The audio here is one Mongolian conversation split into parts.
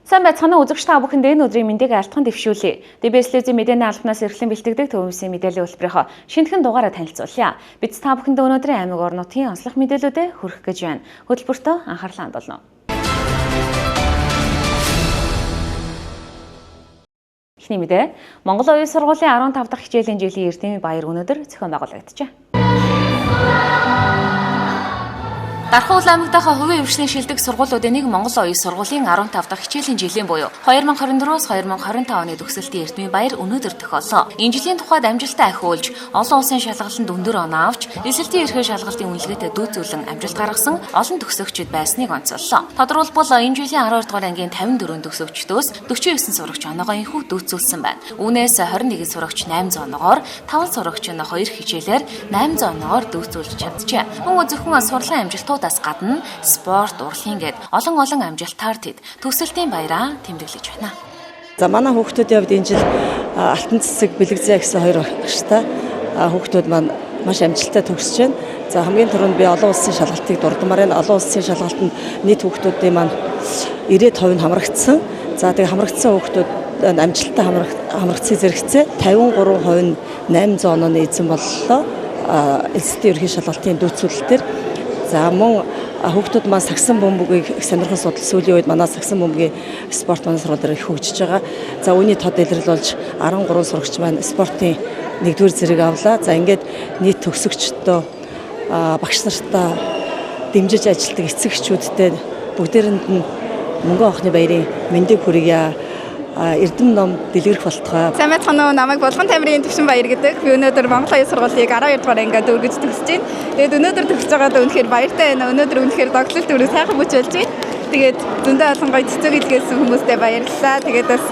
Сайн байцгаана уу үзэгч та бүхэнд энэ өдрийн мэндийг алтхан дэвшүүлье. DBS-ийн мэдээний албанаас эрхлэн бэлтгэдэг төвөөсийн мэдээллийн хөтөлбөрийнхөө шинэхэн дугаараа танилцуулъя. Бид та бүхэнд өнөөдрийн аймаг орнуудын онцлог мэдээлүүдэд хүргэх гэж байна. Хөтөлбөртөө анхаарлаа хандуулна. Эхний мэдээ, Монгол Оюун сургуулийн 15 дахь хичээлийн жилийн эрдэмийн баяр өнөөдөр зохион байгуулагджээ. Дархан аймаг дахь хувийн хөгжлийн шилдэг сургуулиудын нэг Монгол Оюун сургуулийн 15 дахь хичээлийн жилийн буюу 2024-өөс 2025 оны төгсөлтийн эрдэмийн баяр өнөөдөр тохиоллоо. Энэ жилийн тухайд амжилттай ахиулж, олон улсын шалгалтанд өндөр оноо авч, эсэлтийн эрхээ шалгалтын үнэлгээтэй дүүцүүлэн амжилт гаргасан олон төгсөгчид байсныг онцоллоо. Тодорхойлбол энэ жилийн 12 дугаар ангийн 54 төгсөгчдөөс 49 сурагч оноогоо инхүү дүүцүүлсэн байна. Үүнээс 21 сурагч 800 оноогоор, 5 сурагч нь 2 хичээлээр 800 оноогоор дүүцүүлж чаджээ. Мөн зөвхөн сурлын амжилтуудаас гадна спорт, урлагийн гээд олон амжилтаар тэд төгсөлтийн баяраа тэмдэглэж байна. За манай хүүхдүүдийн хувьд энэ жил Алтан цэцэг бэлэгзээ гэсэн хоёр багштай хүүхдүүд маань маш амжилттай төгсөж байна. За хамгийн түрүүнд би олон улсын шалгалтыг дурдмаар байна. Олон улсын шалгалтанд нийт хүүхдүүдийн маань 90% нь хамрагдсан. За тэгээ хамрагдсан хүүхдүүд амжилттай хамрагдсан зэрэгцээ 53% нь 800 онооны эзэн боллоо. Эсэлтийн ерхий шалгалтын дүүцүүлэлтээр. За мөн хүүхдүүд маань сагсан бөмбөгийг сонирхон судал сүүлийн үед манай сагсан бөмбөгийн спорт манай сургууль дээр их хөгжиж байгаа. За үүний тод илрэл болж 13 сурагч маань спортын 1-р зэрэг авлаа. За ингээд нийт төгсөгчдөө багш нартаа дэмжиж ажилтдаг эцэгчүүдтэй бүгдээрэнд нь мөнгө авахны баярын мэндийг хүргье. Эрдэм ном дэлгэрэх болтугай. Сайн байцгаана уу, намайг Булган Тамирын Төвшин Баяр гэдэг. Би өнөөдөр Монгол Оюун сургуулийн 12 дугаар ангид дөрвөж төгсөж байна. Тэгээд өнөөдөр төгсөж байгаад үнэхээр баяртай байна. Өнөөдөр үнэхээр догтлолт өрөө сайхан бүжүүлж байна. Тэгээд зөндөө олон гоё цэцэг илгээсэн хүмүүстээ баярлалаа. Тэгээд бас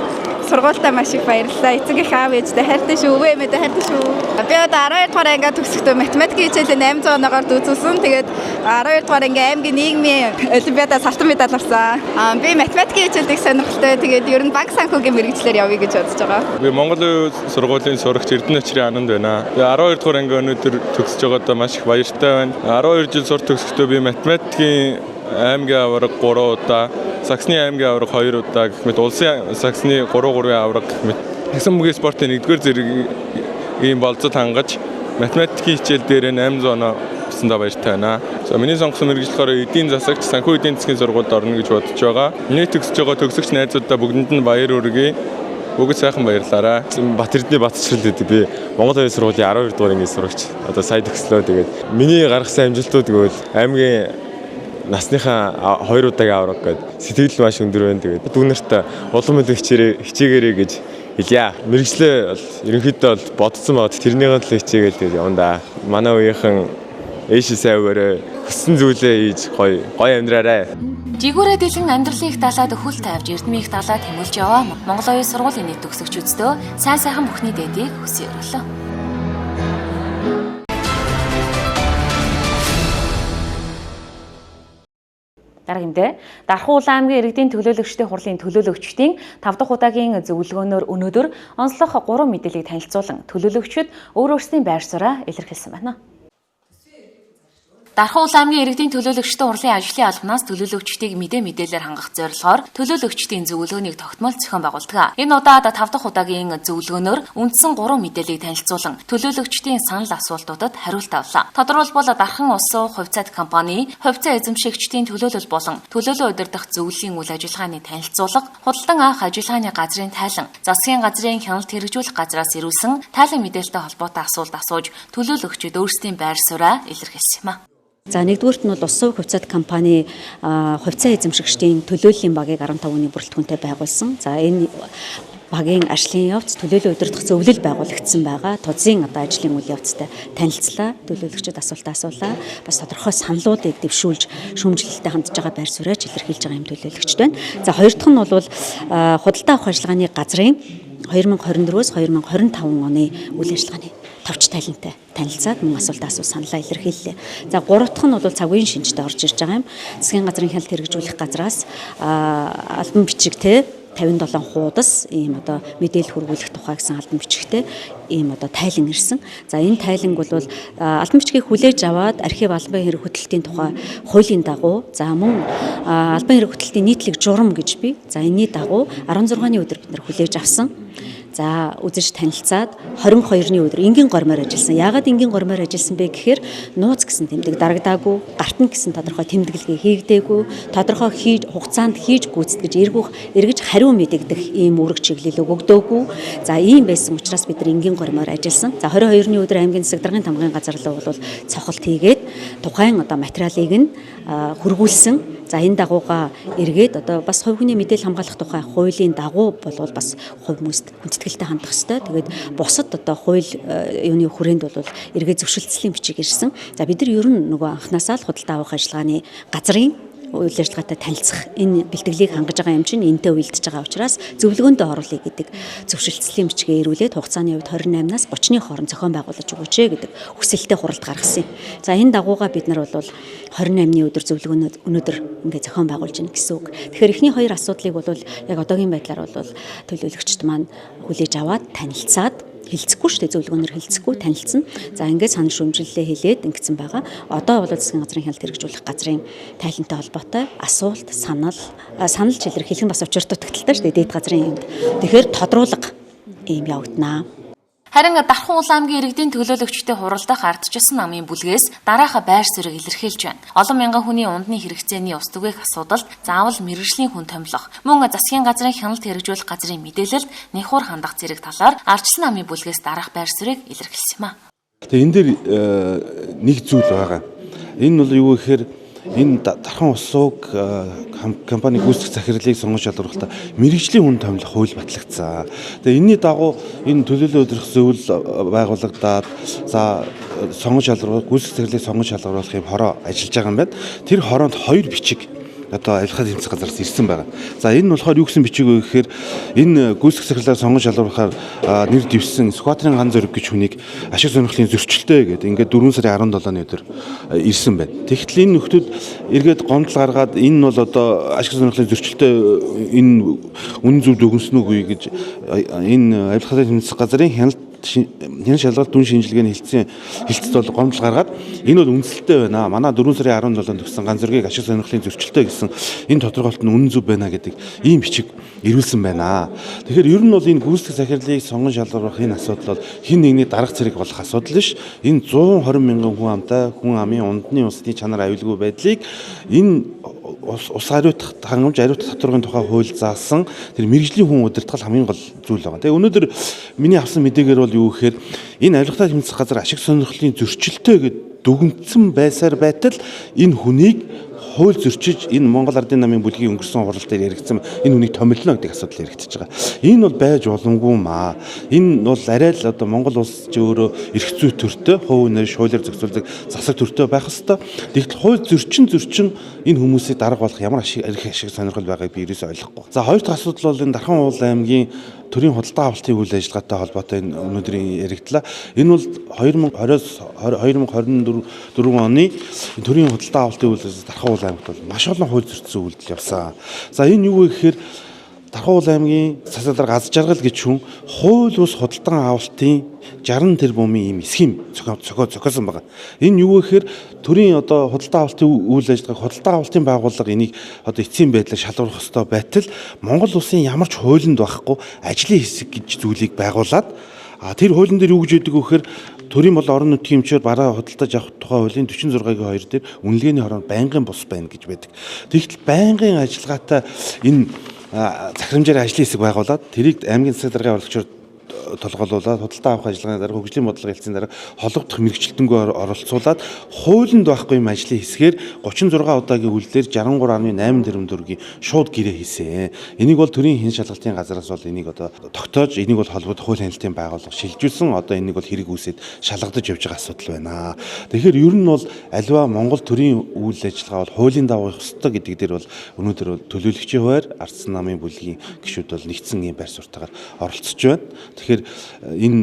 сургуультай маш их баярлалаа. Эцэг их аав ээжтэй хайртай шүү, өвөө эмээтэй хайртай шүү. Би одоо 12 дугаар ангид төгсөхдөө математикийн хичээлээ 800 оноогоор дүүцүүлсэн. Тэгээд 12 дугаар ангийн аймгийн нийгмийн олимпиадаас алтан медаль авсан. Би математикийн хичээлийг сонирхолтой. Тэгээд ер нь банк санхүүгийн мэргэжлэр явъя гэж бодож байгаа. Би Монгол Оюун сургуулийн сурагч Эрдэнэ Очрын Ананд байна. Би 12 дугаар анги өнөөдөр төгсөж байгаадаа маш их баяртай байна. 12 жил сур төгсөхдөө би математикийн аймгийн аварга 3 удаа, Саксны аймгийн аварга 2 удаа гэх мэт улсын Саксны 3 аварга гэх мэт Саксан бөмбөгийн спортын 1-р зэргийн болцод хангаж математикийн хичээл дээр 800 оноо авсандаа баяртай байна. За миний сонгосон мэргэжлөөр эдийн засагч санхүү эдийн засгийн сургуульд орно гэж бодож байгаа. Миний төгсөж байгаа төгсөгч найзуудаа бүгдэнд нь баяр хүргэе. Бүгд сайхан баярлаарай. Бат Эрдэнэ Батчрал гэдэг би Монгол Оюун сургуулийн 12 дугаар ангийн сурагч. Одоо сая төгслөө. Тэгээд миний гаргасан амжилтууд гэвэл аймгийн насныхаа 2 удаагийн авраг гэдэг сэтгэл маш өндөр байна. Тэгээд дүүнэрт улам илүү хичээгээрэй гэж хэлье. Мэргэжлээ бол ерөнхийдөө бол бодсон бод тэрнийгээ л хичээгээл тэгээд явна да. Манай үеийнхэн ээш сайн өгөөрэй. Хүссэн зүйлээ хийж гоё амьдраарай. Жигүүрээ дэлгэн амьдралын их талаад хөл тавьж эрдмийн их талаа тэмүүлж яваа Монгол Оюун сургуулийн нийт төгсөгчдөө сайн бүхний дээдийг хүсье өглөө. Дараагимдээ Дархан аймгийн иргэдийн төлөөлөгчдийн хурлын төлөөлөгчдийн 5 дахь удаагийн зөвлөгөөнөөр өнөөдөр онцлог 3 мэдээллийг танилцуулан төлөөлөгчид өөрсдийн байр сууриа илэрхийлсэн байна. Дархан аймгийн иргэдийн төлөөлөгчдийн хурлын ажлын албанаас төлөөлөгчдийг мэдээлэлээр хангах зорилгоор төлөөлөгчдийн зөвлөгөөнийг тогтмол зохион байгуулдаг. Энэ удаад 5 дахь удаагийн зөвлөгөөнөөр үндсэн 3 мэдээллийг танилцуулан төлөөлөгчдийн санал асуултуудад хариулт авлаа. Тодорхойлбол Дархан улсын хувьцаат компани, хувьцаа эзэмшигчдийн төлөөлөл болон төлөөлөл удирдах зөвлөлийн үйл ажиллагааны танилцуулга, худалдан авах ажиллагааны газрын тайлан, засгийн газрын хяналт хэрэгжүүлэх газраас ирүүлсэн тайлан мэдээлэлтэй холбоотой асуулт асууж төлөөлөгчид өөрсдийн байр сууриа илэрхийлсэн юм а. За нэгдүгüүрт нь бол Улсын хувьцаат компани хувьцаа эзэмшигчдийн төлөөллийн багийг 15 оны бүрэлдэхүүнтэй байгуулсан. За энэ багийн ажлын явц төлөөлөл удирдах зөвлөл байгуулагдсан байгаа. Тузын одоо ажлын үйл явцтай танилцлаа. Төлөөлөгчид асуултаа асуулаа. Бас тодорхой саналуудыг дэвшүүлж шүүмжлэлтэд хандж байгаа байр сууриач илэрхийлж байгаа юм төлөөлөгчд байна. За хоёр дахь нь бол худалдаа авах ажиллагааны газрын 2024-өөс 2025 оны үйл ажиллагааны товч тайлантай танилцаад мөн асуултаа асуу саналаа илэрхийллээ. За гурав дахь нь бол цагийн шинжтэй орж ирж байгаа юм. Засгийн газрын хяналт хэрэгжүүлэх газраас албан бичигтэй 57 хуудас ийм одоо мэдээлэл хүргүүлэх тухай гэсэн албан бичгтээ ийм одоо тайлан ирсэн. За энэ тайланг бол албан бичгийг хүлээж аваад архив албан хэрэг хөтөлтийн тухай хуулийн дагуу за мөн албан хэрэг хөтөлтийн нийтлэг журам гэж бий. За энэний дагуу 16-ны өдөр бид нар хүлээж авсан. За үзэж танилцаад 22-ны өдөр энгийн гормоор ажилласан. Яагаад энгийн гормоор ажилласан бэ гэхээр нууц гэсэн тэмдэг дарагдаагүй, гартан гэсэн тодорхой тэмдэглэгээ хийгдээгүй, тодорхой хугацаанд хийж гүйцэтгэж эргэж хариу мэдэгдэх ийм үүрэг чиглэл өгөгдөөгүй. За ийм байсан учраас бид нар энгийн гормоор ажилласан. За 22-ны өдөр аймгийн засаг даргын тамгын газар руу бол цохолт хийгээд тухайн одоо материалыг нь хөргүүлсэн. За энэ дагууга эргээд одоо бас хувь хүний мэдээлэл хамгаалах тухай хуулийн дагуу болвол бас хувь хүмүүст хүндэтгэлтэй хандах ёстой. Тэгээд бусад одоо хууль юуны хүрээнд бол эргээд зөвшөлтслийн бичиг ирсэн. За бид нар ер нь нөгөө анханасаа л худалдаа авах ажиллагааны газрын үйл ажиллагаатай танилцах энэ бэлтгэлийг хангаж байгаа юм чинь энтэй уялдж байгаа учраас зөвлөгөөндөө оруулъя гэдэг зөвшөлтслийн бичгээ ирүүлээд хугацааны хувьд 28-наас 30-ны хооронд зохион байгуулж өгөөч гэдэг хүсэлтэд хуралд гаргасан юм. За энэ дагууга бид нар бол 28-ны өдөр зөвлөгөөнөд өнөөдөр ингээд зохион байгуулж байна гэсэн үг. Тэгэхээр эхний хоёр асуудлыг бол яг одоогийн байдлаар бол төлөөлөгчд маань хүлээж аваад танилцаад хилцэхгүй шүү дээ, зөвлөгөөнөр хилцэхгүй танилцсан. За ингээд санал шүүмжлэлээ хэлээд ингэсэн байгаа. Одоо бол засгийн газрын хяналт хэрэгжүүлэх газрын тайлантай холбоотой асуулт, санал чилэр хэлхэн бас учир дутагдaltaй шүү дээ дээд газрын юмд. Тэгэхээр тодруулга ийм явагдана. Харин Дархан улаан аймгийн иргэдийн төлөөлөгчтэй хуралдах ардчилсан намын бүлгээс дарааха байр суурийг илэрхийлж байна. Олон мянган хүний ундны хэрэгцээний ус түгээх асуудалд заавал мэргэжлийн хүн томилох, мөн засгийн газрын хяналт хэрэгжүүлэх газрын мэдээлэлд нэхур хандах зэрэг талаар ардчилсан намын бүлгээс дараах байр суурийг илэрхийлсэн юм а. Тэгээ энэ дээр нэг зүйл байгаа. Энэ бол юу гэхээр энэ Дархан ус сууг компани гүйцэтгэх захирлыг сонгож шалгаруулахдаа мэргэжлийн хүн томилох хууль батлагдсан. Тэгээ энэний дагуу энэ төлөөлөл өдрөх зөвлөл байгуулагдаад за сонгож шалгаруулах гүйцэтгэх захирлыг сонгож шалгаруулах юм хороо ажиллаж байгаа юм байна. Тэр хороонд хоёр бичиг одоо авилгын тэмцэх газараас ирсэн байгаа. За энэ нь болохоор юу гэсэн бичиг вэ гэхээр энэ гүйцэтгэх захирлаар сонгож шалгаруулахаар нэр дэвссэн Сүхбаатарын ганц зориг гэж хүнийг ашиг сонирхлын зөрчилтэй гэдэг ингээд 4 сарын 17-ны өдөр ирсэн байна. Тэгэхдээ энэ нөхдүүд эргээд гомдол гаргаад энэ нь бол одоо ашиг сонирхлын зөрчилтэй энэ үнэн зөв дүгнсэн үгүй гэж энэ авилгын тэмцэх газрын хяналт шалгалт дүн шинжилгээний хэлцэд бол гомдол гаргаад энэ бол үнэлэлтэй байна. Манай 4 сарын 17-нд төгссөн ганц зөргийг ашиг сонирхлын зөрчилтэй гэсэн энэ тодорхойлолт нь үнэн зөв байна гэдэг ийм бичиг ирүүлсэн байна. Тэгэхээр ер нь бол энэ гүйцэтгэх захирлыг сонгон шалгаруулах энэ асуудал бол хэн нэгний дарах зэрэг болох асуудал биш. Энэ 120 мянган хүн амтай хүн амын ундны усны чанар аюулгүй байдлыг энэ ус хариуцах хангамж хариуцах татваргын тухай хууль заасан тэр мэргэжлийн хүн удирдгал хамгийн гол зүйл байгаа. Тэгээ өнөөдөр миний авсан мэдээгээр бол юу гэхээр энэ авилгатай тэмцэх газар ашиг сонирхлын зөрчилтэй гэд дүгнэлтсэн байсаар байтал энэ хүнийг хууль зөрчиж энэ Монгол Ардын намын бүлгийн өнгөрсөн хурал дээр яригдсан энэ хүнийг томилно гэдэг асуудал яригдчихэж байгаа. Энэ бол байж боломгүй маа. Энэ бол арай л одоо Монгол улс ч өөрөө эрх зүй төртөө хувь нэр шуулиар зохицуулдаг засаг төртөө байх хэвээр. Тэгтэл хууль зөрчин энэ хүмүүсийг дарга болох ямар ашиг сонирхол байгааг би ерөөсөй ойлгохгүй. За хоёр дахь асуудал бол энэ Дархан улаан аймгийн төрийн худалдаа авалтын үйл ажиллагаатай холбоотой энэ өнөөдрийн яригдлаа. Энэ бол 2024 оны төрийн худалдаа авалтын үйл ажиллагаа Дархан улаан аймагт бол маш олон хууль зөрчсөн үйлдэл явсан. За энэ юу вэ гэхээр Дархан улаан аймгийн засаглаар газ жаргал гэж хүн хууль бус худалдан авалтын 60 тэрбумын ийм схем зохиосон байгаа. Энэ юу вэ гэхээр төрийн одоо худалдаа авалтын үйл ажиллагааг худалдаа авалтын байгууллага энийг одоо эцсийн байдлаар шалгуулах ёстой байтал Монгол улсын ямар ч хуулинд байхгүй ажлын хэсэг гэж зүйлийг байгуулад тэр хуулийн дээр юу гэж яддаг вэ гэхээр төрийн бол орон нутгийн эмчээр бараа худалдаж авах тухай хуулийн 46-гийн 2 дээр үнэлгээний хороонд байнгын бус байна гэж байдаг. Тэгэхдээ байнгын ажиллагаатай энэ захирамжаар ажлын хэсэг байгуулад тэрийг аймгийн засаг даргын оролцогчдод толгойлуулаад худалдаа авах ажиллагааны дараа хөгжлийн бодлого хэлцээний дараа хологдох мэрэгчлэлтэнгөө оролцуулаад хуулинд байхгүй юм ажлын хэсгээр 36 удаагийн үйлдэлээр 63.8 тэрбум төгрөгийн шууд гэрээ хийсэн. Энийг бол төрийн хэн шалгалтын газраас бол энийг одоо тогтоож энийг бол холбогдох хууль хяналтын байгууллага шилжүүлсэн. Одоо энийг бол хэрэг үүсээд шалгагдаж явж байгаа асуудал байна. Тэгэхээр ер нь бол аливаа Монгол төрийн үйл ажиллагаа бол хуулийн дагуу явах ёстой гэдэг дээр бол өнөөдөр төлөөлөгчийн хуваар Ардсан намын бүлгийн гишүүд бол нэгдсэн ийм байр суурьтайгаар оролцож байна. Тэгэхээр энэ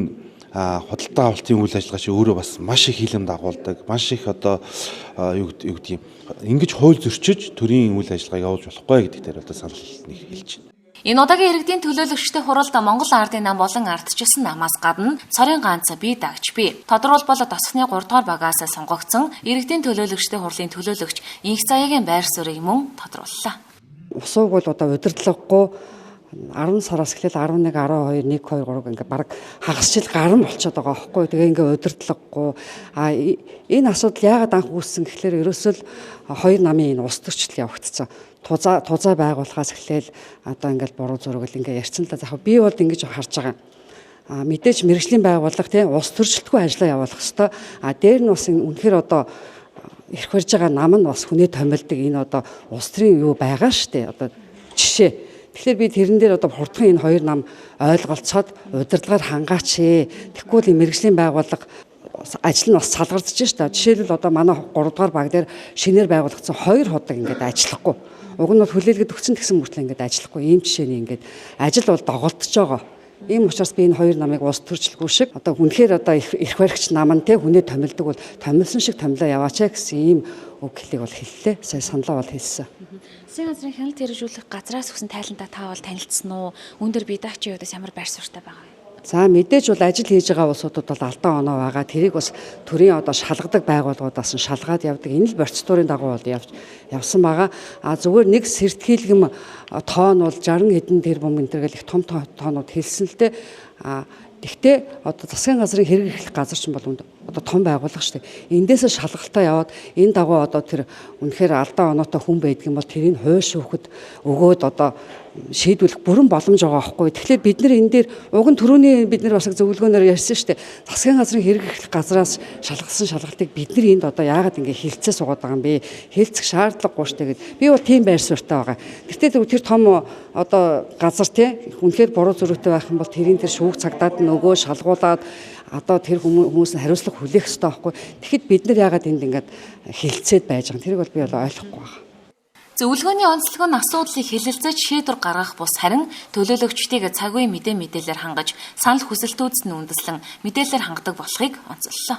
худалдаа авалтын үйл ажиллагаа чи өөрөө бас маш их хилэн дагуулдаг, маш их одоо юу гэдэг юм ингэж хууль зөрчиж төрийн үйл ажиллагаа явуулж болохгүй гэдэг дээр одоо санал нэг хэлж байна. Энэ удаагийн иргэдийн төлөөлөгчтэй хуралд Монгол ардын нам болон ардчилсан намаас гадна цорын ганц бие дагч бий. Тодорхойлбол тосхны 3 дугаар багаас сонгогдсон иргэдийн төлөөлөгчтэй хурлын төлөөлөгч Инх Заяагийн байр суурийг мөн тодрууллаа. Усууг бол одоо удирдлаггүй 10 сараас эхлээл 11, 12, 1, 2, 3 ингээ баг хагасчил гарan болчиход байгаа байхгүй. Тэгээ ингээ удирдлаггүй. Энэ асуудал яагаад анх үүссэн гэхлээр ерөөсөө хоёр намын энэ ус төрчил явагдсан. Тузаа байгуулахаас эхлээл одоо ингээл буруу зураг л ингээ ярьсан л да. За би бол ингэж харж байгаа. Мэдээж мэрэгжлийн байгууллага тийм ус төрчлөлтгүй ажиллаа явуулах хэвээр. Дээр нь бас үнэхээр одоо ирэх барьж байгаа нам нь бас хүнээ томилдог энэ одоо улс төрийн юу байгаа штэ. Одоо жишээ. Тэгэхээр би тэрэн дээр одоо хурдхан энэ хоёр нам ойлголцоод удирдлагаар хангаач ээ. Тэгэхгүй л мэрэгжлийн байгууллага ажил нь бас салгардж штэ. Жишээлбэл одоо манай 3 дугаар баг дээр шинээр байгуулагдсан 2 худаг ингээд ажиллахгүй. Уг нь бол хүлээлгэд өгсөн гэсэн мөртлөө ингээд ажиллахгүй. Ийм жишээний ингээд ажил бол доголдож байгаа. Ийм учраас би энэ хоёр намыг улс төрчлгүй шиг одоо үнэхээр одоо эрх баригч нам нь те хүнээ томилдог бол томилсон шиг томилоо яваач гэсэн ийм үг хэлийг бол хэллээ. Сая саналаа бол хэлсэн. Засгийн газрын хяналт хэрэгжүүлэх газраас өгсөн тайландаа та бол танилцсан уу? Үүн дээр бие дагчийн хувьд ямар байр суурьтай байгаа вэ? За мэдээж бол ажил хийж байгаа улсуудад бол алдаа оноо байгаа. Тэрийг бас төрийн одоо шалгадаг байгууллагуудаас нь шалгаад явдаг. Энэ л процедурын дагуу бол явсан байгаа. Зүгээр нэг сертификатгам тоон бол 60 хэдэн тэрбум энтергээл их том тоонууд хэлсэн л дээ. Тэгтээ одоо засгийн газрын хэрэглэх газар ч бол одоо том байгууллага шүү дээ. Эндээс шалгалтаа яваад энэ дагуу одоо тэр үнэхээр алдаа оноотой хүн байдаг юм бол тэрийг хойш шүүхэд өгөөд одоо шийдвэрлэх бүрэн боломж байгаа байхгүй. Тэгэхээр бид нар энэ дээр уг нь түрүүний бид нар бас зөвлөгөөнөөр ярьсан шүү дээ. Засгийн газрын хэрэглэх газраас шалгасан шалгалтыг бид нар энд одоо яагаад ингэ хилцээ суугаад байгаа юм бэ? Хилцэх шаардлагагүй шүү дээ гэд. Би бол тийм байр суурьтай байгаа. Гэхдээ тэр том одоо газар тий үнэхээр буруу зөрүүтэй байх юм бол тэрийн тэр шүүх цагдаад нөгөө шалгуулад одоо тэр хүмүүс нь хариуцлага хүлээх хэрэгтэй байхгүй. Тэгэхэд бид нар яагаад энд ингээд хилцээд байж байгаа. Тэрийг бол би бол ойлгохгүй байна. Зөвлөгөөний онцлог нь асуудлыг хэлэлцэж шийдвэр гаргах бус харин төлөөлөгчдийг цаг үе мэдээлэлээр хангаж санал хүсэлтүүдс нь үндэслэн мэдээлэлээр хангадаг болохыг онцоллоо.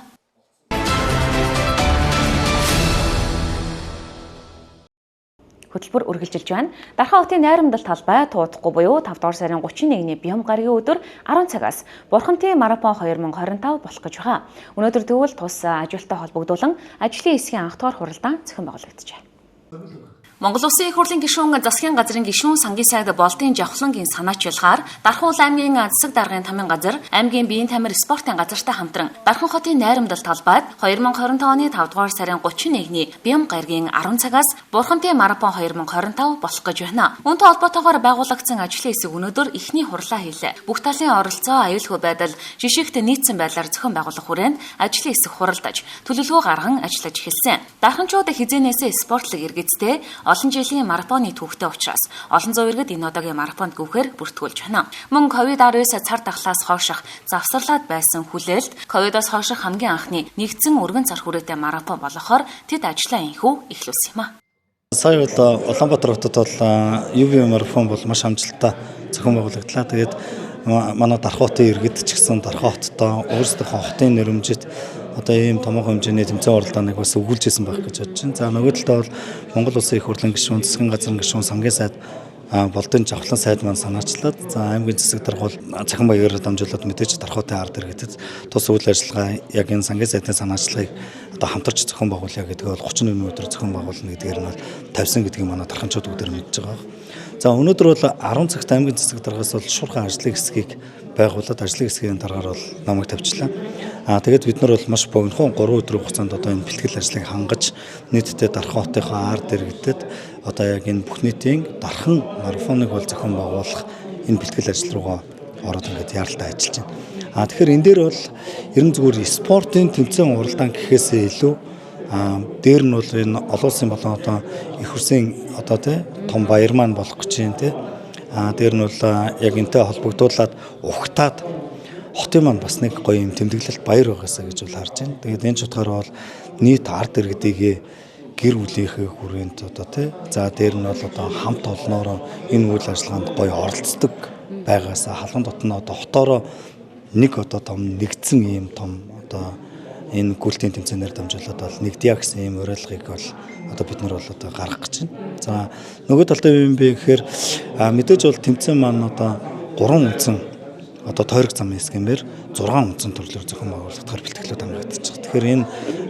Хөтөлбөр үргэлжилж байна. Дархан хотын найрамдал талбай туудахгүй буюу 5 дугаар сарын 31-ний Бям гарагийн өдөр 10 цагаас Бурхантай марафон 2025 болох гэж байгаа. Өнөөдөр тэгвэл тус ажилттай холбогдуулан ажлын хэсгийн анх дугаар хуралдаан зохион байгуулагдчихэ. Монгол Улсын их хурлын гишүүн засгийн газрын гишүүн сангийн сайд Болдын Жавхлангийн санаачилгаар Дархан аймгийн засаг даргын тамийн газар, аймгийн биеийн тамир спортын газартай хамтран Дархан хотын найрамдал талбайд 2025 оны 5 дугаар сарын 31-ний Бям гарагийн 10 цагаас Бурхантай марафон 2025 болох гэж байна. Үүнтэй холбоотойгоор байгуулагдсан ажлын хэсэг өнөөдөр эхний хурлаа хийлээ. Бүх талын оролцоо, аюулгүй байдал, жишгт нийцсэн байдлаар зохион байгуулах хүрээнд ажлын хэсэг хуралдаж, төлөвлөгөө гарган ажиллаж эхэлсэн. Дарханчууд хизээнээсээ спортлог иргэдтэй олон жилийн марафоны түүхтэй учраас олон зуун иргэд энэ удаагийн марафонд гүвхээр бүртгүүлж байна. Мөн ковид-19 цар тахлаас хойших завсарлаад байсан хүлээлт ковидоос хойших хамгийн анхны нэгдсэн өргөн цар хүрээтэй марафон болохоор тэд ажлаа инхүү эхлүүлсэн юм а. Сая бол Улаанбаатар хотод бол UV марафон бол маш амжилттай зохион байгуулагдлаа. Тэгээд манай Дархан хотын иргэд ч гэсэн Дархан хоттой өөрсдийнхөө хотын нэрмжит одоо ийм томоохон хэмжээний тэмцээн оролдооныг бас өгүүлжсэн байх гэж бодож байна. За нөгөө талдаа бол Монгол Улсын их хурлын гишүүн, засгийн газрын гишүүн, сангийн сайд Болдын Жавхлан сайд маань санаачлаад за аймгийн засаг дарга бол цахим баяраар дамжуулаад мэдээж Дархаутын ард иргэдэд тус үйл ажиллагаа яг энэ сангийн сайдын санаачлагыг одоо хамтарч зохион байгуулъя гэдэг бол 31 өдөр зохион байгуулна гэдгээр нь бол тавьсан гэдгийг манай дарханчууд бүгдээр мэдж байгаа. За өнөөдөр бол 10 цагт аймгийн засаг даргаас бол шуурхай ажлын хэсгийг байгуулад ажлын хэсгийн дараагаар бол намайг тавьчлаа. Тэгээд бид нар бол маш богинохон 3 өдрийн хугацаанд одоо энэ бэлтгэл ажлыг хангаж нийтдээ Дархан хотынхоо ард иргэдэд одоо яг энэ бүх нийтийн Дархан марафоныг бол зохион байгуулах энэ бэлтгэл ажил руугаа ороод ингээд яаралтай ажиллаж байна. Тэгэхээр энэ дээр бол ерөн зүгээр спортын тэмцээн уралдаан гэхээсээ илүү дээр нь бол энэ олон улсын болон одоо их хурлын одоо том баяр маань болох гэж байна тий. Дээр нь бол яг энтэй холбогдуулаад ухтаад хотын маань бас нэг гоё юм тэмдэглэлт баяр байгаасаа гэж бол харж байна. Тэгээд энэ ч утгаараа бол нийт ард иргэдийгээ гэр бүлийнхээ хүрээнд одоо тий. За дээр нь бол одоо хамт олноороо энэ үйл ажиллагаанд гоё оролцдог байгаасаа халуун дотно одоо хотоороо нэг одоо том нэгдсэн ийм том одоо энэ гүйлтийн тэмцээнээр дамжуулаад бол нэгдъя гэсэн ийм уриалгыг бол одоо бид нар бол одоо гаргах гэж байна. За нөгөө талдаа юу юм бэ гэхээр мэдээж бол тэмцээн маань одоо 3 үндсэн одоо тойрог зам хэсгэмээр 6 үндсэн төрлөөр зохион байгуулагдахаар бэлтгэлүүд хамгаагдчих. Тэгэхээр энэ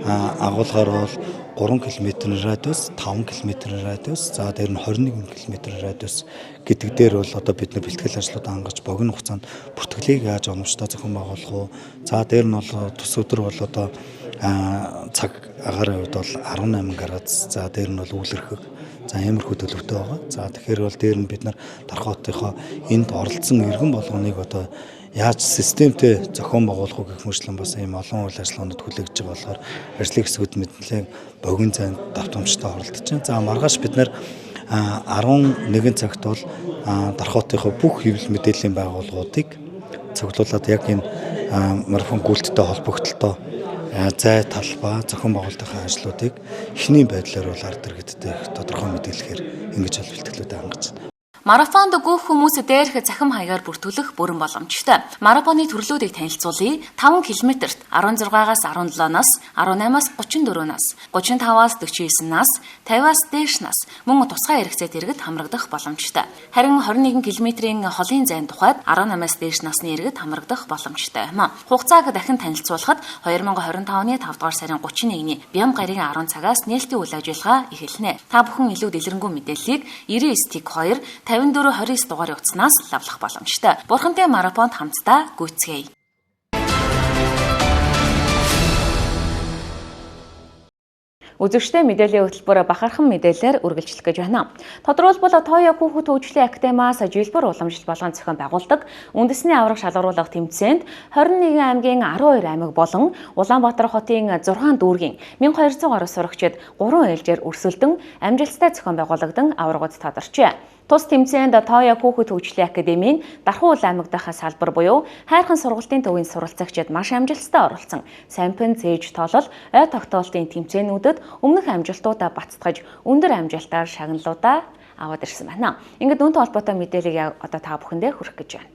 агуулгаар бол 3 км радиус, 5 км радиус, за дээр нь 21 км радиус гэдэг дээр бол одоо бид нар бэлтгэл ажлууд хангаж богино хугацаанд бүртгэлийг яаж оновчтой зохион байгуулах вэ? За дээр нь бол тус өдөр бол одоо цаг агарын хувьд бол 18 градус, за дээр нь бол үүлэрхэг. За иймэрхүү төлөвтэй байгаа. За тэгэхээр бол дээр нь бид нар Дархан хотынхоо энд оролцсон иргэн болгоныг одоо яаж системтэй зохион байгуулах вэ гэх мөрчлэн бас ийм олон үйл ажиллагаанууд хүлээгдэж байгаа болохоор ажлын хэсгүүд мэдлэг богино зайд давтамжтай оролдож байна. За маргааш бид нар 11 цагт бол Дархан хотынхоо бүх хэвлэл мэдээллийн байгууллагуудыг цуглуулад яг энэ марафон гүйлттэй холбогдлолтой зай талбай зохион байгуулалтын ажлуудыг эхний байдлаар бол ард иргэдтэй тодорхой мэдээлэхээр ингэж бол бэлтгэлүүдэд хангаж байна. Марафонд гүйх хүмүүс дээрх захим хаягаар бүртгүүлэх бүрэн боломжтой. Марафоны төрлүүдийг танилцуулъя. 5 км-т 16-аас 17-наас, 18-аас 34-наас, 35-аас 49-наас, 50-аас дээш нас мөн тусгай хэрэгцээт иргэд хамрагдах боломжтой. Харин 21 км-ийн холын зайн тухайд 18-аас дээш насны иргэд хамрагдах боломжтой юм. Хугацааг дахин танилцуулахад 2025 оны 5 дугаар сарын 31-ний Бям гарын 10 цагаас нээлттэй үйл ажиллагаа эхэлнэ. Та бүхэн илүү дэлгэрэнгүй мэдээллийг 99-2 54-29 дугаарын утаснаас лавлах боломжтой. Бурхантай марафонд хамтдаа гүйцгээе. Үзэгчтэй мэдээллийн хөтөлбөр бахархан мэдээлэлээр үргэлжлэх гэж байна. Тодорхойлбол Тоё хүүхэд хөгжлийн академиас жилбэр уламжлалт болгон зохион байгуулдаг үндэсний аврах шалгаруулах тэмцээнд 21 аймгийн 12 аймаг болон Улаанбаатар хотын 6 дүүргийн 1200 гаруй сурагчид 3 ээлжээр өрсөлдөн амжилттай зохион байгуулагдан аваргууд тодорчээ. Тус тэмцээнд Тоё хүүхэд хөгжлийн академийн Дархан аймаг дахь салбар буюу хайрхан сургалтын төвийн суралцагчид маш амжилттай оролцсон. Сампин зээж тоолол ой тогтоолтын тэмцээнүүдэд өмнөх амжилтуудаа бацтгаж өндөр амжилтаар шагналуудаа аваад ирсэн байна. Ингээд үүнтэй холбоотой мэдээллийг одоо та бүхэндээ хүргэх гэж байна.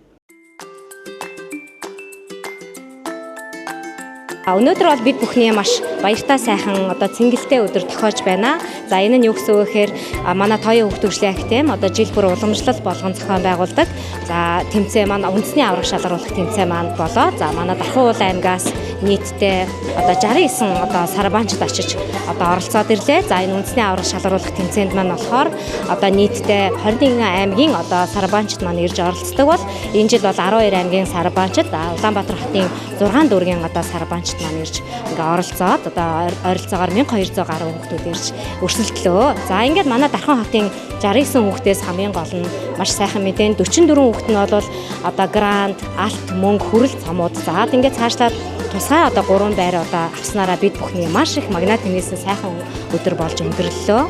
Өнөөдөр бол бид бүхний маш баяртай сайхан одоо цэнгэлтэй өдөр тохиож байна. За энэ нь юу гэсэн үг гэхээр манай Тоё хүүхэд хөгжлийн академи одоо жил бүр уламжлалт болгон зохион байгуулдаг. За тэмцээн маань үндэсний аврах шалгаруулах тэмцээн маань болоо. За манай Дархан аймгаас нийтдээ одоо 69 одоо сарбаанчд очиж одоо оролцоод ирлээ. За энэ үндэсний аврах шалгаруулах тэмцээнд маань болохоор одоо нийтдээ 21 аймгийн одоо сарбаанчд маань ирж оролцдог бол энэ жил бол 12 аймгийн сарбаанчд Улаанбаатар хотын 6 дүүргийн одоо сарбаанчд маань ирж ингээ оролцоод одоо ойролцоогоор 1200 гаруй хүүхдүүд ирж өрсөлдлөө. За ингээд манай Дархан хотын 69 хүүхдээс хамгийн гол нь маш сайхан мэдэн 44 хүүхд нь бол одоо грант, алт, мөнгө, хүрэл цамууд заад ингээд цаашлаад тусгай одоо 3 байр одоо авснараа бид бүхний маш их магнат тэнээсэн сайхан өдөр болж өндөрлөлөө.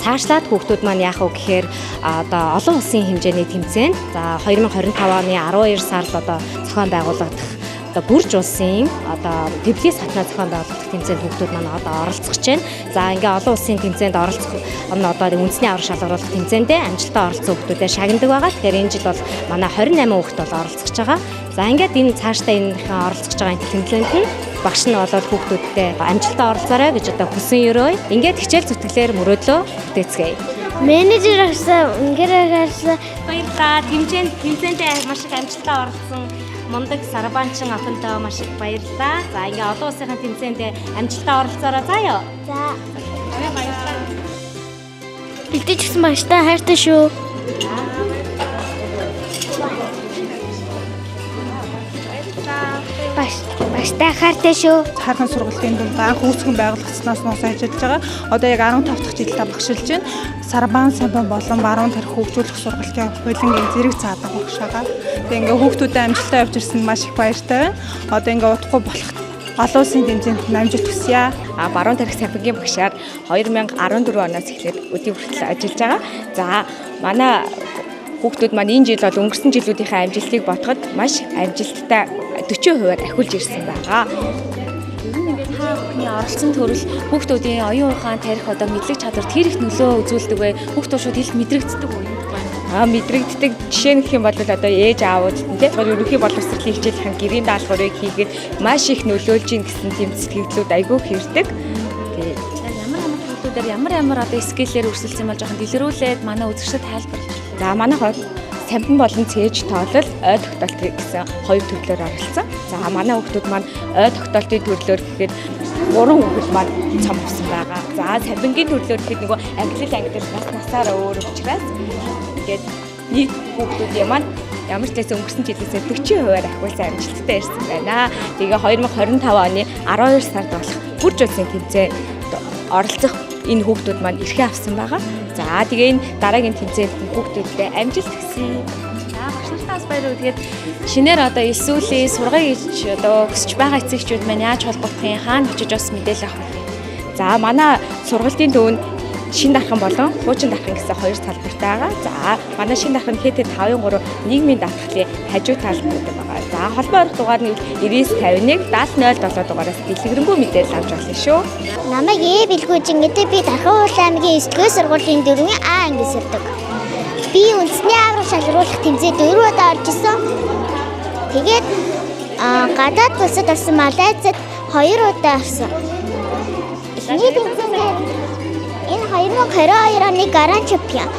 Цаашлаад хүүхдүүд маань яах вэ гэхээр одоо олон улсын хэмжээний тэмцээнд за 2025 оны 12 сард одоо зохион байгуулагдах бүрж улсын одоо Тбилис хатнаа зохион байгуулагдах тэмцээнд хүүхдүүд маань одоо оролцох гэж байна. За ингээ олон улсын тэмцээнд оролцох нь одоо үндэсний аврах шалгаруулах тэмцээндээ амжилттай оролцсон хүүхдүүдэд шагнадаг байгаа. Тэгэхээр энэ жил бол манай 28 хүүхд бол оролцож байгаа. За ингээд энэ цаашдаа энэхэн оролцож байгаа энэ тэмцээнд нь багш нь болоод хүүхдүүдтэй амжилттай оролцоорой гэж одоо хүсэн өрөө. Ингээд хичээл зүтгэлээр мөрөөдлөө бүтээцгээе. Менежер агсаа ингэрээс баярлалаа. Тэмцээндээ маш их амжилттай оролцсон мундаг сарбаанчин охинтой маш их баярлалаа. За ингээ олон улсын тэмцээнд амжилттай оролцоороо заяа. За. Баярлалаа. Бэлдэж гисэн багштай хайртай шүү. Багштай хайртай шүү. Хайрхан сургалтын дунд анх үүсгэн байгуулагдсанаас ноос ажиллаж байгаа. Одоо яг 15 дахь жилдээ багшилж байна. Сарбаан болон баруун тарих хөгжүүлэх сургалтын хуулингийн зэрэг цаадаг багш байгаа. Тэгээ ингээ хүүхдүүдэд амжилттай явж ирсэн маш их баяртай байна. Одоо ингээ утгагүй болох олон улсын тэмцээнд амжилт хүсье. Баруун тарих цахилгааны багшаар 2014 оноос эхлээд өдий хүртэл ажиллаж байгаа. За манай хүүхдүүд маань энэ жил бол өнгөрсөн жилүүдийнхээ амжилтыг бодоход маш амжилттай 40%-аар ахиулж ирсэн байгаа. Ингээд та бүхний оролцсон төрөл хүүхдүүдийн оюун ухаан тарих одоо мэдлэг чадварт хэр их нөлөө үзүүлдэг вэ? Хүүхдүүд шууд хэлт мэдрэгддэг үү? мэдрэгддэг жишээ нь гэх юм бол одоо ээж аавууд тийм ерөнхий боловсролын хичээлийнхэн гэрийн даалгаврыг хийгээд маш их нөлөөлж ийн гэсэн тийм сэтгэлдлүүд айгүй хэрдэг. Ямар одоо скиллээр өрсөлдсөн бол жоохон дэлгэрүүлээд манай үзэгчдэд тайлбарлаж. За манай хот самбин болон цээж тоолол ой тогтоолт гэсэн хоёр төрлөөр оролцсон. За манай хүүхдүүд маань ой тогтоолтын төрлөөр гэхэд 3 хүүхэд маань цом авсан байгаа. За самбингийн төрлөөр гэхэд нөгөө англи насаараа өөр учраас тэгээд нийт хүүхдүүдийн маань ямар ч байсан өнгөрсөн жилээс 40% ахиулсан амжилттай ирсэн байна. Тэгээ 2025 оны 12 сард болох бүрж улсын тэмцээнд оролцох энэ хүүхдүүд маань эрхээ авсан байгаа. За тэгээ энэ дараагийн тэмцээнд хүүхдүүдтэй амжилт хүсье. За багш нартаас баяр уу. Тэгээд шинээр одоо эсвүүлийн сургая гэж одоо өсөж байгаа эцэгчүүд маань яаж холбогдох юм, хаана очиж бас мэдээлэл авах вэ? За манай сургалтын төвөнд шин дархан болон хуучин дархан гэсэн хоёр салбартай байгаа. За манай шин дархан ХТ5-3 нийгмийн даатгалын хажуу талд байдаг байгаа. За холбоо орох дугаар нь 9951 7007 дугаараас дэлгэрэнгүй мэдээлэл авч болно шүү. Намайг бэлгүүжин гэдэг би Дархан уулын аймгийн 9-р сургуулийн 4-ийн А ангид сурдаг. Би үндэсний аврах шалруулах тэмцээнд 4 удаа орж исэн. Тэгээд гадаад улсад орсон Малайзад 2 удаа орсон. Эхний тэмцээнд энэ 2022 оны Гран чемпион.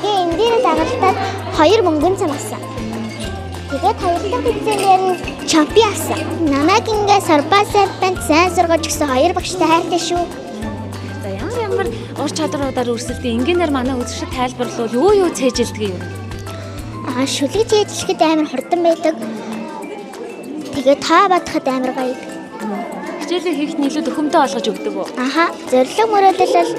Тэгээ энэ дээр дагалдаад 2 мөнгөн цам авсан. Тэгээд хоёр дахь тэмцээгээр нь чемпион авсан. Намайг ингээ Сарбасарбанд сайн сургаж өгсөн 2 багштай хайртай шүү. За ямар ур чадваруудаар өрсөлдөв ингээнээр манай үзэгчдэд тайлбарлавал юу цээжилдэг юм? Шүлэг цээжилэхэд амар хурдан байдаг. Тэгээд таа бадахад амар баяг. Хичээлээ хийхэд илүү төхөмтэй болгож өгдөг үү? Зорилго мөрөөдөл бол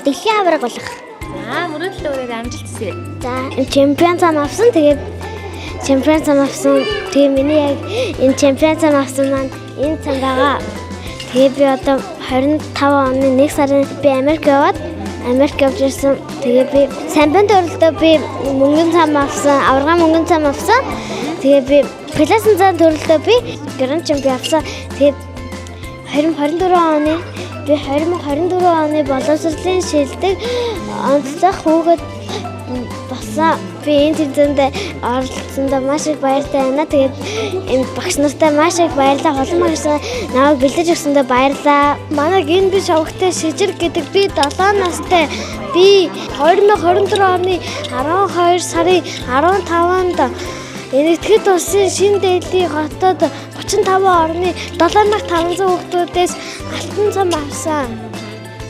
дэлхийн авраг болох. За мөрөөдөл өөрөөр амжилт хүсье. За чемпион зам авсан. Тэгээд чемпион зам авсан. Тэгээ миний яг энэ чемпион зам авсан маань энэ цам байгаа. Тэгээ би одоо 25 оны 1 сарын би Америк яваад Америк явж ирсэн. Тэгээ би самбин төрлөдөө би мөнгөн цам авсан, аварга мөнгөн цам авсан. Тэгээ би пласан цам төрлөдөө би гран чемпион авсан. Тэгээ 2024 оны боловсролын шилдэг онцлог хүүхэд болсон. Би энэ тэмцээнд оролцсондоо маш их баяртай байна. Тэгээд энэ багш нартай маш их баярлалаа. Олон багш намайг бэлдэж өгсөндөө баярлалаа. Манайг энэ би шавхтай шижир гэдэг би 7 настай. Би 2024 оны 12 сарын 15-нд Энэтхэгт улсын шинэ Дели хотод 35 орны 7500 хүүхдүүдээс алтан цам авсан.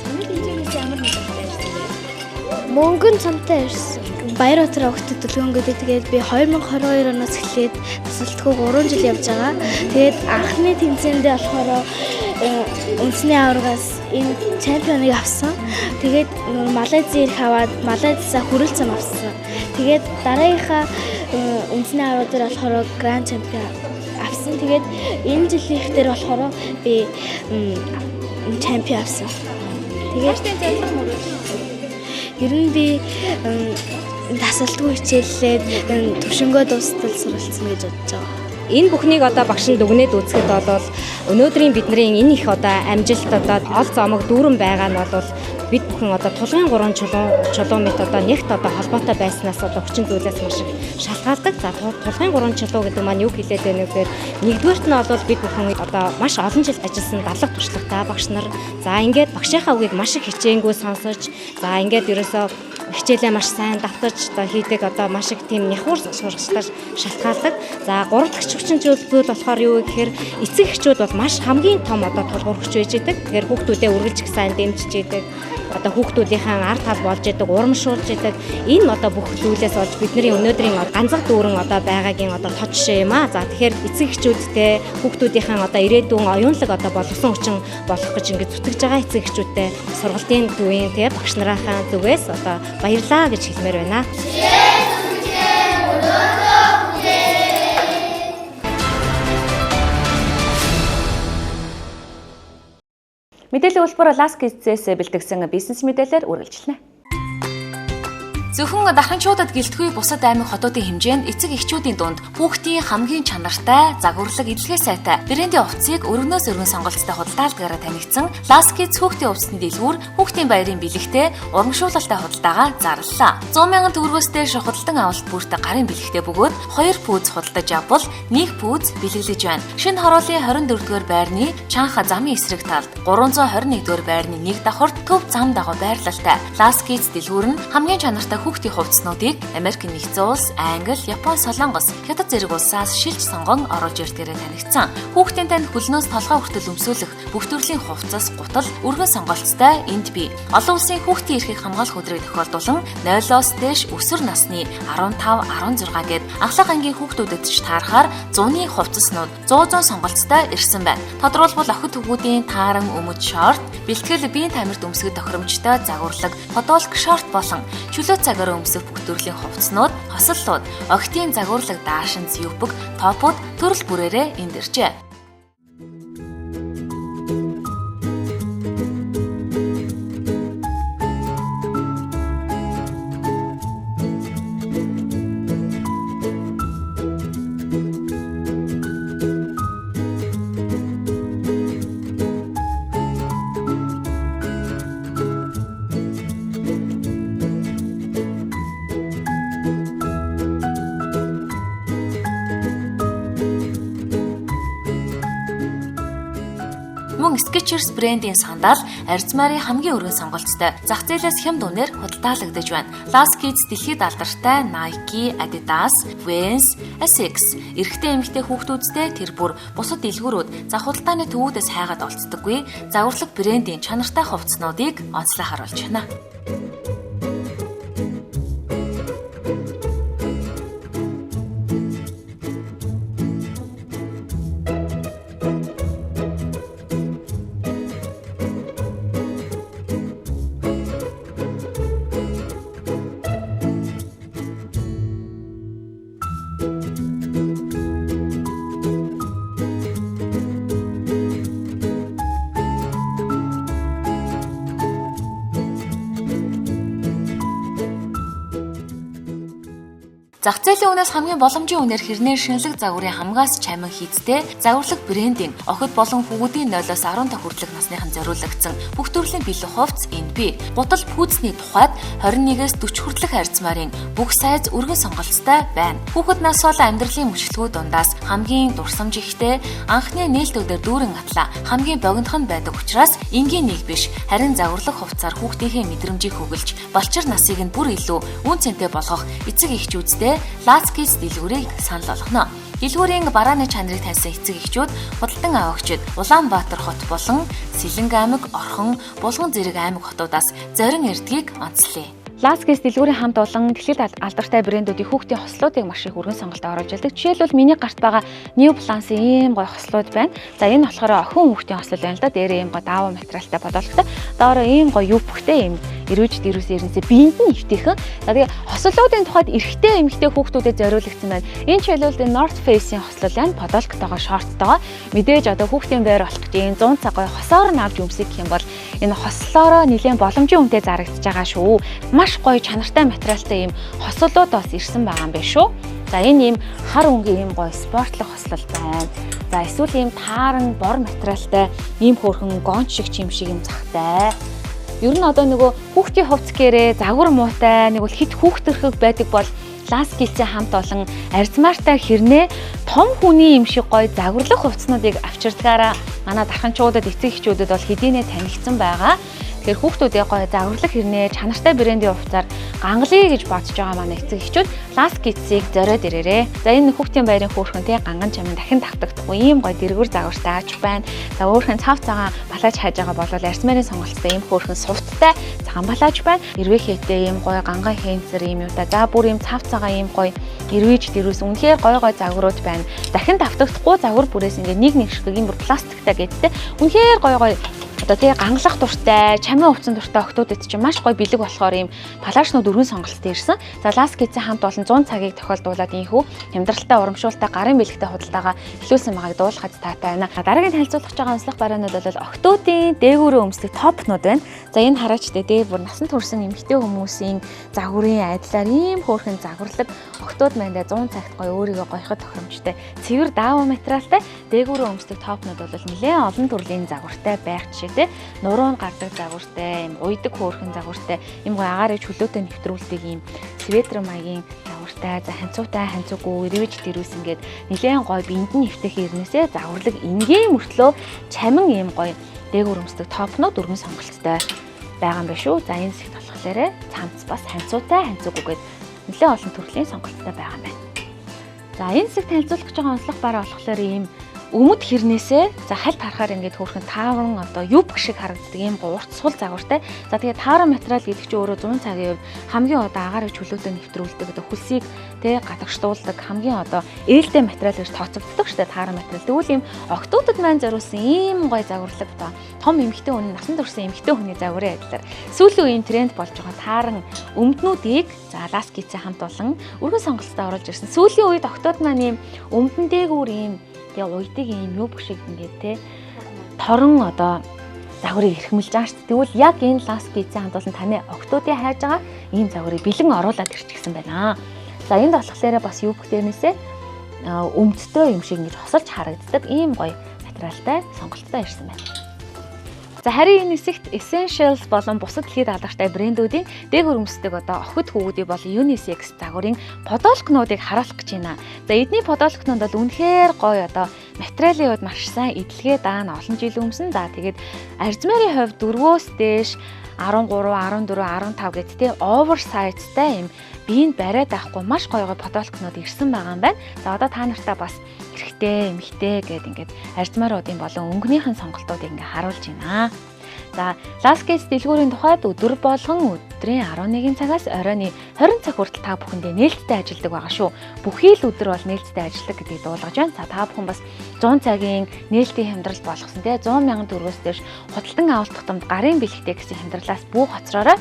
Санаа тэмцээнээс ямар мэдээлэл ирсэн бэ? Мөнгөн цамтай ирсэн. Баярбатар өвгөт төлөвлөгөө гэдэг. Тэгээд би 2022 оноос эхлээд тасалтгүй 3 жил явж байгаа. Тэгээд анхны тэмцээндээ болохоор үндэсний аваргаас энэ чемпионыг авсан. Тэгээд Малайз ирэх аваад Малайзсаа хүрэл цам авсан. Тэгээд дараагийнхаа үндэсний аварга дээр болохоор гранд чемпион авсан. Тэгээд энэ жилийнх дээр болохоор би чемпион авсан. Тэгээд ер нь би тасалдгүй хичээллээд төвшөнгөө дуустал суралцсан гэж бодож байгаа. Энэ бүхнийг одоо багш нь дүгнээд үзэхэд бол өнөөдрийн бидний энэ их одоо амжилт одоо ол зомог дүүрэн байгаа нь бол бид бүхэн одоо тулгын 3 чулуу мэт одоо нэгт одоо холбоотой байснаас одоо хүчин зүйлээс маш их шалтгаалдаг. За тулгын 3 чулуу гэдэг маань юу хэлээд байна вэ гэхээр нэгдүгээрт нь бол бид бүхэн одоо маш олон жил ажилласан дадлаг туршлагатай багш нар. За ингээд багшийнхаа үгийг маш их хичээнгүй сонсож, за ингээд ерөөсөө хичээлээ маш сайн давтаж одоо хийдэг одоо маш их тийм няхуур сургалтаар шалтгаалдаг. За 3 дахь хүчин зүйлүүд болохоор юу гэхээр эцэг эхчүүд бол маш хамгийн том одоо тулгуурч байж идэг. Тэгэхээр хүүхдүүдээ үргэлж их сайн дэмжиж идэг. Одоо хүүхдүүдийнхээ ард тал болж идэг, урамшуулж идэг. Энэ одоо бүх зүйлээс болж бидний өнөөдрийн ганцхан дүүрэн одоо байгаагийн одоо тод жишээ юм аа. За тэгэхээр эцэг эхчүүдтэй хүүхдүүдийнхээ одоо ирээдүйн оюунлаг одоо боловсон хүчин болох гэж ингэж зүтгэж байгаа эцэг эхчүүдтэй сургалтын төвийн тэгээ багш нарынхаа зүгээс одоо баярлалаа гэж хэлмээр байна. Мэдээллийн үйлбэр Ласкизээс бэлтгэсэн бизнес мэдээлэлээр үргэлжлэнэ. Зөвхөн дарханчуудад гэлтгүй бусад аймаг хотуудын хэмжээнд эцэг эхчүүдийн дунд хүүхдийн хамгийн чанартай, загварлаг эдлэгээ сайтай брендийн хувцсыг өргөнөөс өргөн сонголцтой худалдаалгаараа танигдсан Last Kids хүүхдийн хувцсны дэлгүүр хүүхдийн баярын бэлэгтээ урамшуулалтай худалдаагаа зарлалаа. 100 мянган төгрөгөөс дээш худалдан авалт бүртээ гарын бэлэгтээ бөгөөд 2 пүүз худалдаж авбал 1 пүүз бэлэглэж байна. Шинэ хорооллын 24-р байрны Чанха замын эсрэг талд 321-р байрны 1 давхарт төв зам дагуу байрлалтай Last Kids дэлгүүр нь хамгийн чанартай хүүхдийн хувцснуудыг Америк нэгдсэн улс, Англи, Япон, Солонгос, Хятад зэрэг улсаас шилж сонгон оруулж ирдгээрээ танигдсан. Хүүхдийн танд хөлнөөс толгой хүртэл өмсүүлэх бүх төрлийн хувцас, гутал, өргөн сонголцтой энд бий. Олон улсын хүүхдийн эрхийг хамгаалах өдрийг тохиолдуулан 0-оос дээш өсвөр насны 15, 16 гээд Ахлах ангийн хүүхдүүдэд ч таарахаар 100-ны хувцаснууд 100 сонголцтой ирсэн байна. Тодорхойлбол охид хүүхдийн тааран өмд шорт, бэлтгэл биеийн тамирт өмсгөх тохиромжтой загварлаг, подолк шорт болон чөлөө цагаар өмсөх бүх төрлийн хувцснууд, хослолууд, охидын загварлаг даашинз юпг, топууд төрөл бүрээрээ энд иржээ. Мөн Skechers брендийн сандал арзмарын хамгийн өргөн сонголцтой зах зээлээс хямд үнээр худалдаалагдаж байна. Last Kids дэлхийд алдартай Nike, Adidas, Vans, Asics эрэгтэй эмэгтэй хүүхдүүдтэй тэр бүр бусад дэлгүүрүүд зах худалдааны төвүүдээс хайгаад олцдоггүй загварлаг брендийн чанартай хувцснуудыг онцлог харуулж байна. Зах зээлийн үнээс хамгийн боломжийн үнээр хэрнээ шинэлэг загварын хамгаас чамин хийцтэй загварлаг брендийн охид болон хүүхдийн 0-оос 15 хүртэлх насныхан зориулагдсан бүх төрлийн бэлэг хувцс энд бий. Гутал пүүцний тухайд 21-ээс 40 хүртэлх арзмарын бүх сайз өргөн сонголцтой байна. Хүүхэд нас бол амьдралын мөчлөгөө дундаас хамгийн дурсамж ихтэй анхны нээлтүүдээр дүүрэн атлаа хамгийн богинохон байдаг учраас энгийн нэг биш харин загварлаг хувцсаар хүүхдийнхээ мэдрэмжийг хөглж балчир насыг нь бүр илүү үн цэнтэй болгох эцэг эхчүүдтэй Last Kids дэлгүүрийг санал болгоно. Дэлгүүрийн барааны чанарыг таньсан эцэг эхчүүд, худалдан авагчид Улаанбаатар хот болон Сэлэнг аймаг, Орхон, Булган зэрэг аймаг хотуудаас зорин ирдгийг онцлие. Last Kids дэлгүүрийн хамт олон дэлхийд алдартай брэндүүдийн хүүхдийн хослуудыг маш их өргөн сонголтод оруулж ирдэг. Жишээлбэл миний гарт байгаа New Balance ийм гоё хослууд байна. За энэ болохоор охин хүүхдийн хослол байна л да. Дээрээ ийм гоё даавуу материалтай бодолтой. Доороо ийм гоё юпгтэй ийм эрүүж дэрүүс ерөнсөө биенд нь өвтөйхэн. За тэгээ хослолуудын тухайд эрэгтэй эмэгтэй хүүхдүүдэд зориулагдсан байна. Энэ жишээлбэл North Face-ийн хослол байна. Подолктойгоо, шорттойгоо мэдээж одоо хүүхдийн байр болох гэж 100 цаг гоё хосоор нь авч өмсөх гэх юм бол энэ хослолоороо нэлээд боломжийн үнэтэй зарагдаж байгаа шүү. Маш гоё чанартай материалтай ийм хослолууд бас ирсэн байгаа юм байна шүү. За энэ ийм хар өнгийн ийм гоё спортлог хослол байна. За эсвэл ийм тааран бор материалтай ийм хөөрхөн гонч шиг чим шиг юм захтай. Ер нь одоо нөгөө хүүхдийн хувцс гэрээ загвар муутай нэг бол хит хүүхдэрхэг байдаг бол Last Kids-ийн хамт олон арзмаартай хэрнээ том хүний юм шиг гоё загварлах хувцснуудыг авчирдгаараа манай дарханчуудад эцэг эхчүүдэд бол хэдийнэ танигдсан байгаа. Тэгэхээр хүүхдүүдээ гоё загварлах хэрнээ чанартай брендийн хувцаар гангалъя гэж бодож байгаа манай эцэг эхчүүд Last Kids-ийг зориод ирээрээ. За энэ хүүхдийн байрын хөөрхөн тий ганган чамын дахин давтагдахгүй ийм гоё дэргүр загвартай ач байна. За өөрхөн цав цагаан балааж хайж байгаа бол арзмарын сонголттой ийм хөөрхөн сувттай цагаан балааж байна. Эрвээ хээтэй ийм гоё ганган хэнцэр ийм юутай. За бүр ийм цав цагаан ийм гоё эрвэж дэрүүс үнэхээр гоё загварууд байна. Дахин давтагдахгүй загвар бүрээс ингээ нэг шиг ийм бүр пластиктай гэдтэй. Үнэхээр гоё одоо тэгээ гангалах дуртай, чамин хувцсан дуртай охтуудад чинь маш гоё бэлэг болохоор ийм палашнууд өргөн сонголттой ирсэн. За Last Kids-ийн хамт олон 100 цагийг тохиолдуулаад ийхүү хямдралтай, урамшуултай, гарын бэлэгтэй худалдаага эхлүүлсэн байгааг дуулахад таатай байна. Дараагийн танилцуулах байгаа онцлог бараанууд бол охтуудын дээгүүрээ өмсдөг топнууд байна. За энэ хараач дээ бүр насан турш эмэгтэй хүмүүсийн загварын айдлаар ийм хөөрхөн загварлаг охтууд мандаа 100 цагт гоё өөрийгөө гоёход тохиромжтой цэвэр даава материалтай дээгүүрээ өмсдөг топнууд бол нэлээд олон төрлийн загвартай байх жишээ те нуруунд гардаг загвартай, ийм уйдаг хөөрхөн загвартай, ийм гоё агаарыг чөлөөтэй нэвтрүүлдэг ийм светр маягийн загвартай, за ханцуутай, ханцуугүй, ревж дэрүүс ингээд нэлээд гоё биенд нь нэвтэх ирнэсээ загварлаг энгийн мөртлөө чамин ийм гоё дээгүүр өмсдөг топнууд өргөн сонголттой байгаа юм байна шүү. За энэ хэсэгт болохоор цамц бас ханцуутай, ханцуугүйгээд нэлээд олон төрлийн сонголттой байгаа юм байна. За энэ хэсэгт танилцуулах гэж байгаа онцлог бараа болохоор ийм өмд хэрнээсээ за хальт харахаар ингээд хөөрхөн тааван одоо юб шиг харагддаг ийм урт сул загвартай. За тэгээд тааран материал гэдэг чинь өөрөө 100 цагийн хувьд хамгийн одоо агаарыг чөлөөтэй нэвтрүүлдэг одоо хөлсийг тэ гадагшдуулдаг хамгийн одоо ээлтэй материал гэж тооцогддог шүү дээ тааран материал. Тэгвэл ийм октоудад маань зориулсан ийм гоё загварлаг одоо том эмэгтэй хүн насан туршсан эмэгтэй хүний загварын адилаар сүүлийн үеийн тренд болж байгаа тааран өмднүүдийг за Last Kids-ийн хамт олон өргөн сонголттой оруулж ирсэн. Сүүлийн үед октод маань ийм өмдөн дээгүүр ийм тэгээ уйдаг юм юу шиг ингээд те торон одоо загварыг эрхэмлж байгаа шүү дээ. Тэгвэл яг энэ Last Kids-ийн хамт олон таны октодын хайж байгаа ийм загварыг бэлэн оруулаад ирчихсэн байна. За энд болохоор бас юу бөхтэрнээсээ өмдтэй юм шиг ингэж хосолж харагддаг ийм гоё материалтай сонголттой ирсэн байна. За харин энэ хэсэгт Essentials болон бусад дэлхийд алдартай брэндүүдийн дээгүүр өмсдөг одоо охид хүүгүүдийн болон Unisex загварын подолкнуудыг харуулах гэж байна. За эдний подолкнууд бол үнэхээр гоё одоо материалын хувьд маш сайн эдлэгээ даана олон жил өмсөн. За тэгээд арзмарын хувьд 4-өөс дээш 13, 14, 15 гэд тэ оверсайзтай юм биеинд бариад авахгүй маш гоё подолкнууд ирсэн байгаа юм байна. За одоо та нартай бас эрэгтэй, эмэгтэй гэд ингээд арзмааруудын болон өнгөнийхэн сонголтуудыг ингээд харуулж байна. За Last Kids дэлгүүрийн тухайд өдөр болгон өдрийн 11 цагаас оройн 20 цаг хүртэл та бүхэндээ нээлттэй ажилладаг байгаа шүү. Бүхий л өдөр бол нээлттэй ажилладаг гэдгийг дуулгаж байна. За та бүхэн бас 100 цагийн нээлтийн хямдрал болгосон те 100 мянган төгрөгөөс дээш худалдан авалт тутамд гарын бэлэгтэй гэсэн хямдралаас бүх хоцроорой.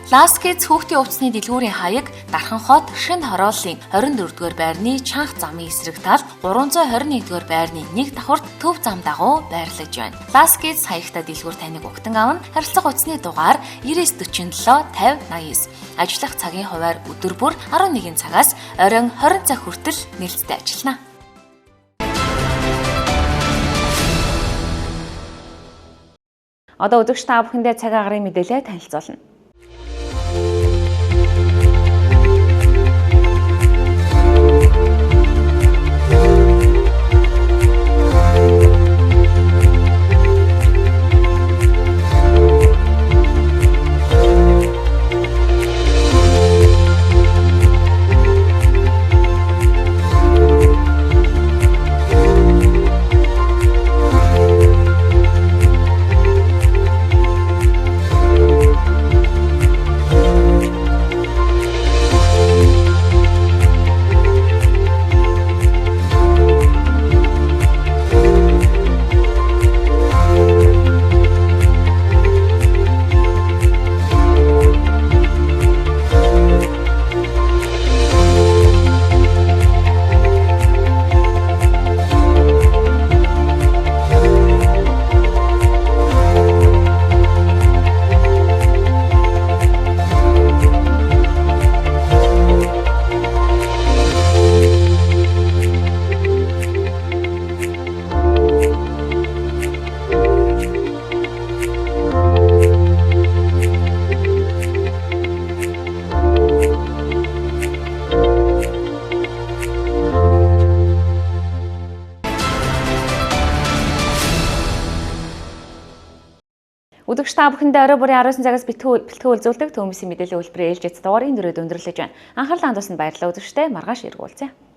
Last Kids хүүхдийн увцсны дэлгүүрийн хаяг Дархан хот Шинэ хорооллын 24-р байрны Чанх замын эсрэг талд 321-р байрны 1 давхурд төв зам дагуу байрлаж байна. Last Kids хаягтай дэлгүүр таныг угтан авна. Харилцах утасны дугаар 9947 5089. Ажиллах цагийн хуваар өдөр бүр 11 цагаас оройн 20 цаг хүртэл нээлттэй ажиллана. Одоо үзэгч та бүхэндээ цаг агарын мэдээлэл танилцуулна. Өдөгч та бүхэндээ орой бүрийн 19 цагаас бэлтгэл үзүүлдэг төмөсийн мэдээллийн үйлбэрээр ээлжид дугаарыг өндөрлөж байна. Анхаарлаа хандуулсанд баярлалаа өдөгчтэй маргааш иргүүлцгээе.